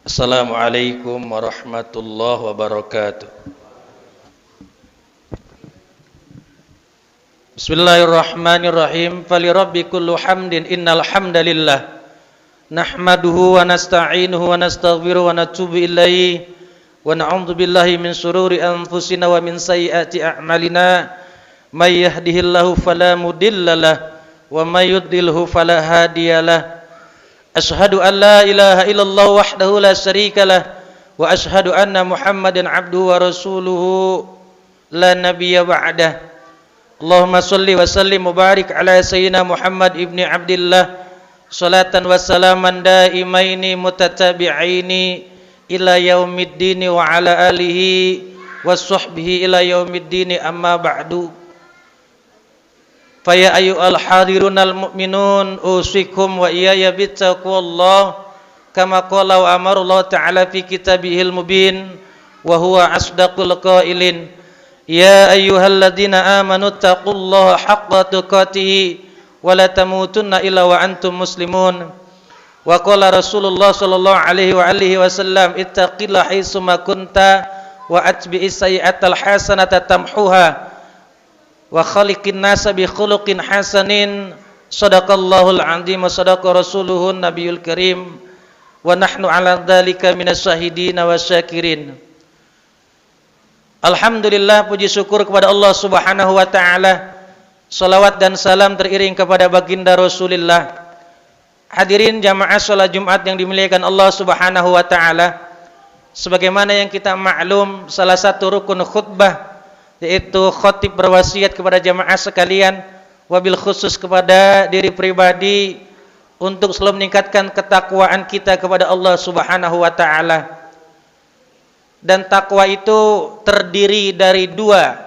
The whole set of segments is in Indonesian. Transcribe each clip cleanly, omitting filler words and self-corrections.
Assalamualaikum warahmatullahi wabarakatuh. Bismillahirrahmanirrahim. Falirabbi kullu hamdin innal hamdalillah nahmaduhu wa nasta'inuhu wa nastaghfiruhu wa natubu ilaihi wa na'udzu billahi min shururi anfusina wa min sayyiati a'malina. May yahdihillahu fala mudhillalah wa may yudlilhu fala hadiyalah. Ashhadu an la ilaha illallah wahdahu la syarikalah wa ashhadu anna Muhammadan abduhu wa rasuluhu la nabiyya ba'dah. Allahumma salli wa sallim wa barik ala sayyidina Muhammad ibni Abdillah salatan wa salaman daimaini mutatabi'aini ila yaumiddin wa ala alihi wa sahbihi ila yaumiddin amma ba'du. Faya ayyuhal hadirunal mu'minun usikum wa iyaya bittaqwallah kama qala wa amara Allah ta'ala fi kitabihil mubin wa huwa asdaqul qailin. Ya ayyuhalladzina amanu taqullaha haqqa tuqatih wa la tamutunna illa wa antum muslimun. Wa qala Rasulullah sallallahu alaihi wasallam ittaqillaha haitsu ma kunta wa atbi'is sayyi'atal hasanata tamhuha wa khaliqin nasa bi khuluqin hasanin. Shadaqallahul azim wa shadaqa rasuluhun nabiyul karim wa nahnu ala dzalika minas syahidin wa syakirin. Alhamdulillah, puji syukur kepada Allah Subhanahu wa taala. Salawat dan salam teriring kepada baginda Rasulullah. Hadirin jamaah salat Jumat yang dimuliakan Allah Subhanahu wa taala. Sebagaimana yang kita maklum, salah satu rukun khutbah yaitu khatib berwasiat kepada jamaah sekalian, wabil khusus kepada diri pribadi, untuk selalu meningkatkan ketakwaan kita kepada Allah Subhanahu wa taala. Dan takwa itu terdiri dari dua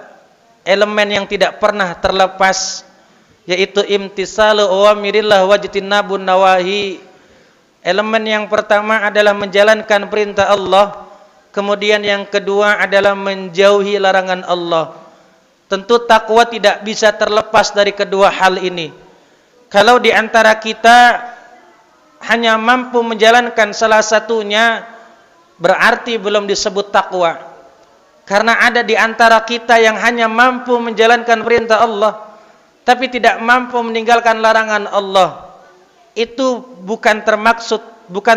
elemen yang tidak pernah terlepas, yaitu imtisalu awamirillah wajtinabun nawahi. Elemen yang pertama adalah menjalankan perintah Allah, kemudian yang kedua adalah menjauhi larangan Allah. Tentu takwa tidak bisa terlepas dari kedua hal ini. Kalau di antara kita hanya mampu menjalankan salah satunya, berarti belum disebut takwa. Karena ada di antara kita yang hanya mampu menjalankan perintah Allah, tapi tidak mampu meninggalkan larangan Allah. Itu bukan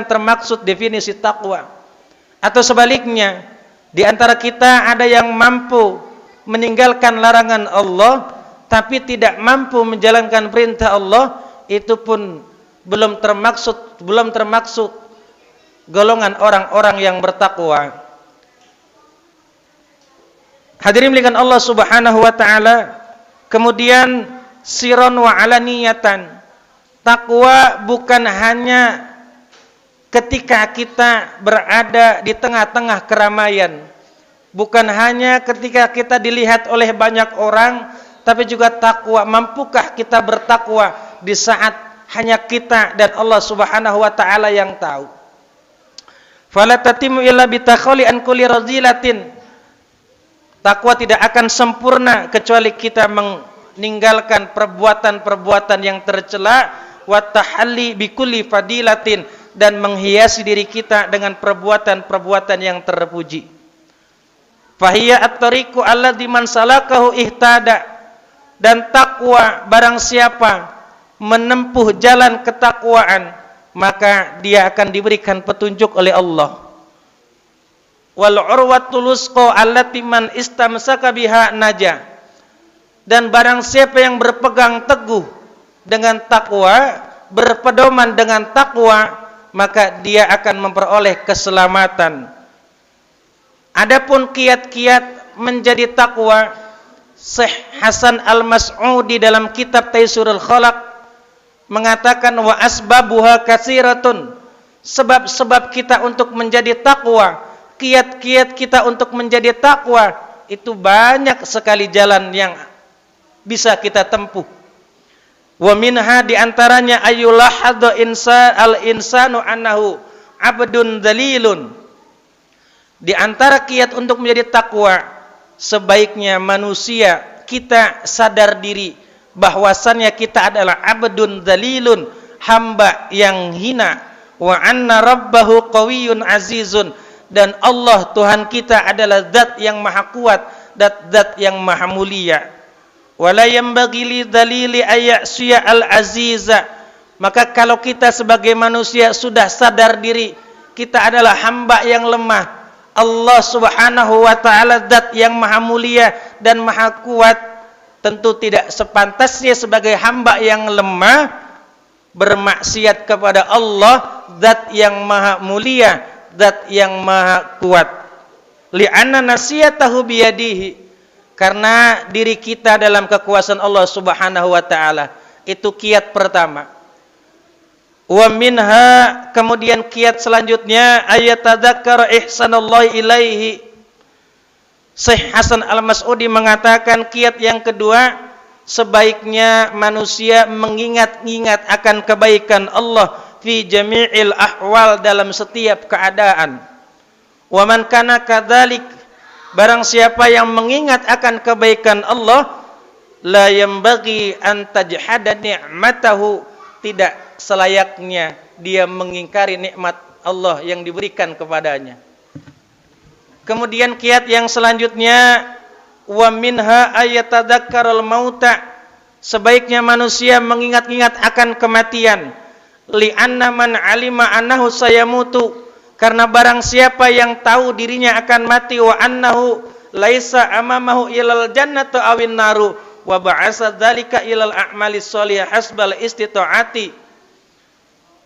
termaksud definisi takwa. Atau sebaliknya, di antara kita ada yang mampu meninggalkan larangan Allah tapi tidak mampu menjalankan perintah Allah, itu pun belum termaksud golongan orang-orang yang bertakwa. Hadirin muliakan Allah Subhanahu wa taala. Kemudian sirron wa alaniyatan. Takwa bukan hanya ketika kita berada di tengah-tengah keramaian, bukan hanya ketika kita dilihat oleh banyak orang, tapi juga takwa. Mampukah kita bertakwa di saat hanya kita dan Allah Subhanahu wa taala yang tahu? Fala tatimu illa bitakhali an kulli razilatin. Takwa tidak akan sempurna kecuali kita meninggalkan perbuatan-perbuatan yang tercela, wa tahalli bikulli fadilatin, dan menghiasi diri kita dengan perbuatan-perbuatan yang terpuji. Fahiya at-tariqu alladzi man salakahu ihtada. Dan takwa, barang siapa menempuh jalan ketakwaan, maka dia akan diberikan petunjuk oleh Allah. Wal urwatul wusqa allati man istamsaka biha naja. Dan barang siapa yang berpegang teguh dengan takwa, berpedoman dengan takwa, maka dia akan memperoleh keselamatan. Adapun kiat-kiat menjadi takwa, Syekh Hasan Al-Mas'udi dalam kitab Taisirul Khalaq mengatakan, wa asbabuha katsiratun. Sebab-sebab kita untuk menjadi takwa, kiat-kiat kita untuk menjadi takwa, itu banyak sekali jalan yang bisa kita tempuh. Wa minha, di antaranya, ayyulahadha al-insanu annahu abdun dzalilun. Di antara kiat untuk menjadi takwa, sebaiknya manusia kita sadar diri bahwasannya kita adalah abdun dzalilun, hamba yang hina, wa anna rabbahu qawiyyun azizun, dan Allah Tuhan kita adalah zat yang maha kuat, zat yang maha mulia. Wala yanbaghi li dalili ayyasiya al-aziza, maka kalau kita sebagai manusia sudah sadar diri kita adalah hamba yang lemah, Allah Subhanahu wa taala zat yang maha mulia dan maha kuat, tentu tidak sepantasnya sebagai hamba yang lemah bermaksiat kepada Allah zat yang maha mulia, zat yang maha kuat. Li'anna nasiyatahu biyadihi, karena diri kita dalam kekuasaan Allah Subhanahu wa taala. Itu kiat pertama. Wa minha, kemudian kiat selanjutnya, ayatadzakkara ihsanallahi ilaihi. Syekh Hasan Al-Mas'udi mengatakan kiat yang kedua, sebaiknya manusia mengingat-ingat akan kebaikan Allah fi jami'il ahwal, dalam setiap keadaan. Wa man kana kadzalik, barang siapa yang mengingat akan kebaikan Allah, la yambaghi an tajhada ni'matahu, tidak selayaknya dia mengingkari nikmat Allah yang diberikan kepadanya. Kemudian kiat yang selanjutnya, wa minha ayatadzakkarul mauta, sebaiknya manusia mengingat-ingat akan kematian. Li'anna man alima annahu sayamutu, karena barang siapa yang tahu dirinya akan mati, wa annahu laisa amamahu ilal jannatu awin naru, wa ba'asa dzalika ilal a'malis sholihah hasbal istita'ati.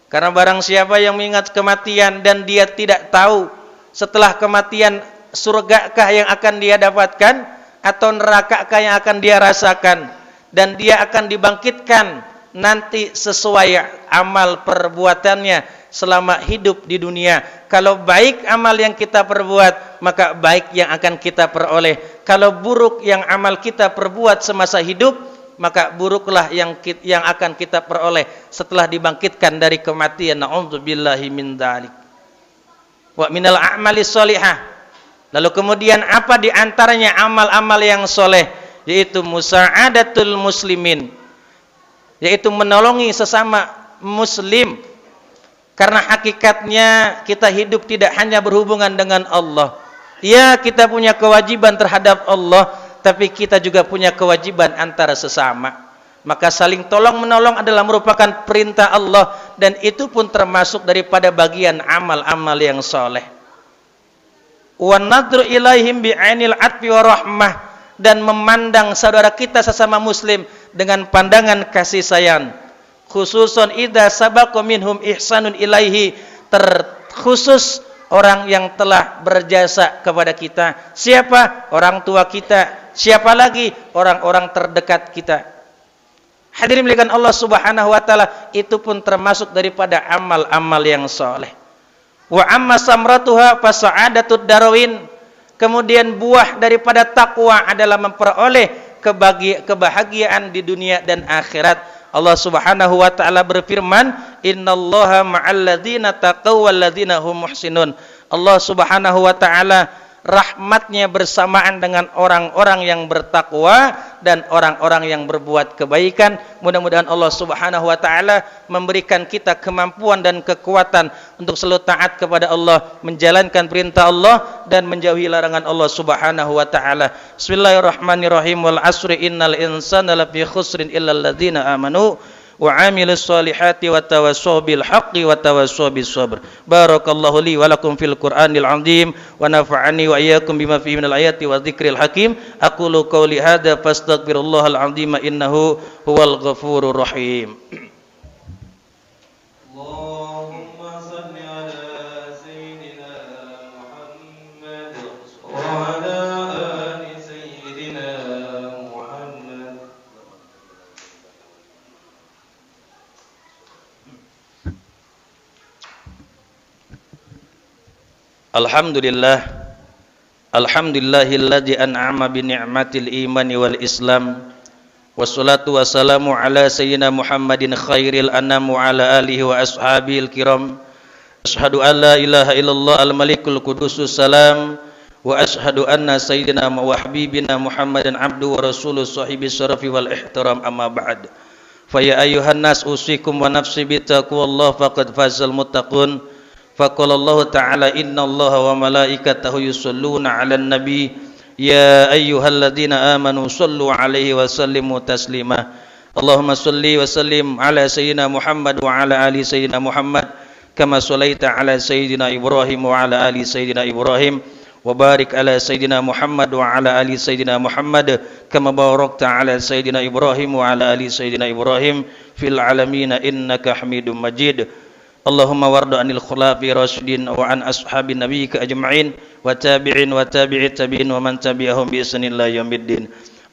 Karena barang siapa yang mengingat kematian dan dia tidak tahu setelah kematian surgakah yang akan dia dapatkan atau nerakakah yang akan dia rasakan, dan dia akan dibangkitkan nanti sesuai amal perbuatannya selama hidup di dunia. Kalau baik amal yang kita perbuat, maka baik yang akan kita peroleh. Kalau buruk yang amal kita perbuat semasa hidup, maka buruklah yang akan kita peroleh setelah dibangkitkan dari kematian. Na'udzubillahi min dzalik. Wa minal a'mali sholihah. Lalu kemudian apa di antaranya amal-amal yang soleh? Yaitu musa'adatul muslimin, yaitu menolongi sesama muslim. Karena hakikatnya kita hidup tidak hanya berhubungan dengan Allah. Ya, kita punya kewajiban terhadap Allah, tapi kita juga punya kewajiban antara sesama. Maka saling tolong menolong adalah merupakan perintah Allah, dan itu pun termasuk daripada bagian amal-amal yang soleh. Wa nadru ilaihim bi'ainil atfi wa rahmah, dan memandang saudara kita sesama muslim dengan pandangan kasih sayang. Khususon idza sabaqa minhum ihsanun ilaihi, terkhusus orang yang telah berjasa kepada kita. Siapa? Orang tua kita. Siapa lagi? Orang-orang terdekat kita. Hadirin muliakan Allah Subhanahu wa taala, itu pun termasuk daripada amal-amal yang soleh. Wa amma samratuha fasa'adatud darawin, kemudian buah daripada takwa adalah memperoleh kebahagiaan di dunia dan akhirat. Allah Subhanahu wa taala berfirman, innallaha ma'al ladzina taqaw wal ladzina hum muhsinun. Allah Subhanahu wa taala rahmatnya bersamaan dengan orang-orang yang bertakwa dan orang-orang yang berbuat kebaikan. Mudah-mudahan Allah Subhanahu wa taala memberikan kita kemampuan dan kekuatan untuk selalu taat kepada Allah, menjalankan perintah Allah dan menjauhi larangan Allah Subhanahu wa taala. Bismillahirrahmanirrahim. Wal asri innal insana lafi khusrin illal ladzina amanu wa amilus solihati wa tawassaw bil haqqi wa tawassaw bis sabr. Barakallahu li wa lakum fil Qur'anil azim wa nafa'ani wa iyyakum bima fihi minal ayati wa dzikril hakim. Aqulu qawli hadza fastaghfirullahal azim innahu huwal ghafurur rahim. Allahumma shalli ala sayyidina Muhammad wa ala ali sayyidina Muhammad. Alhamdulillah, alhamdulillahilladzi an'ama bi ni'matil imani wal islam, wassalatu wassalamu ala sayyidina Muhammadin khairil anam wa ala alihi wa ashabihil kiram. Asyhadu an la ilaha illallah al-malikul qudusus salam, wa asyhadu anna sayyidina wa habibina Muhammadan abdu wa rasuluh sahibis syarafi wal ihtiram, amma ba'd. فيا أيها الناس أوصيكم ونفسي بتقوى الله فقد فاز المتقون فقال الله تعالى إن الله وملائكته يصلون على النبي يا أيها الذين آمنوا صلوا عليه وسلموا تسليما اللهم صل وسلم على سيدنا محمد وعلى آل سيدنا محمد كما صليت على سيدنا إبراهيم وعلى آل سيدنا إبراهيم وبارك على سيدنا محمد وعلى آل سيدنا محمد كما باركت على سيدنا إبراهيم وعلى آل سيدنا إبراهيم في العالمين إنك حميد مجيد اللهم وارض عن الخلفاء الراشدين وعن أصحاب نبيك أجمعين وتابعين وتابع التابعين ومن تبعهم بإحسان إلى يوم الدين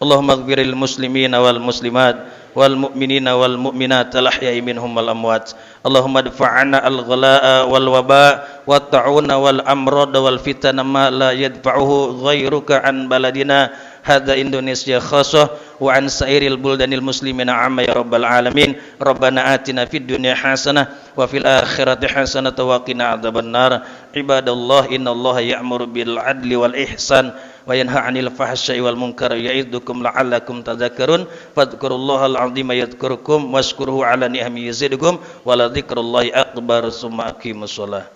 اللهم اغفر للمسلمين والمسلمات والمؤمنين والمؤمنات الأحياء منهم والأموات اللهم ادفع عنا الغلاء والوباء والطاعون والأمراض والفتن ما لا يدفعه غيرك عن بلدنا هذا إندونيسيا خاصة وعن سائر البلدان المسلمين عامة يا رب العالمين ربنا آتنا في الدنيا حسنة وفي الآخرة حسنة وقنا عذاب النار عباد الله إن الله يأمر بالعدل والإحسان وينهى عن الفحشاء والمنكر يعظكم لعلكم تذكرون فاذكروا الله العظيم يذكركم واشكروه على نعمه يزدكم ولذكر الله أكبر ثم أقيموا الصلاة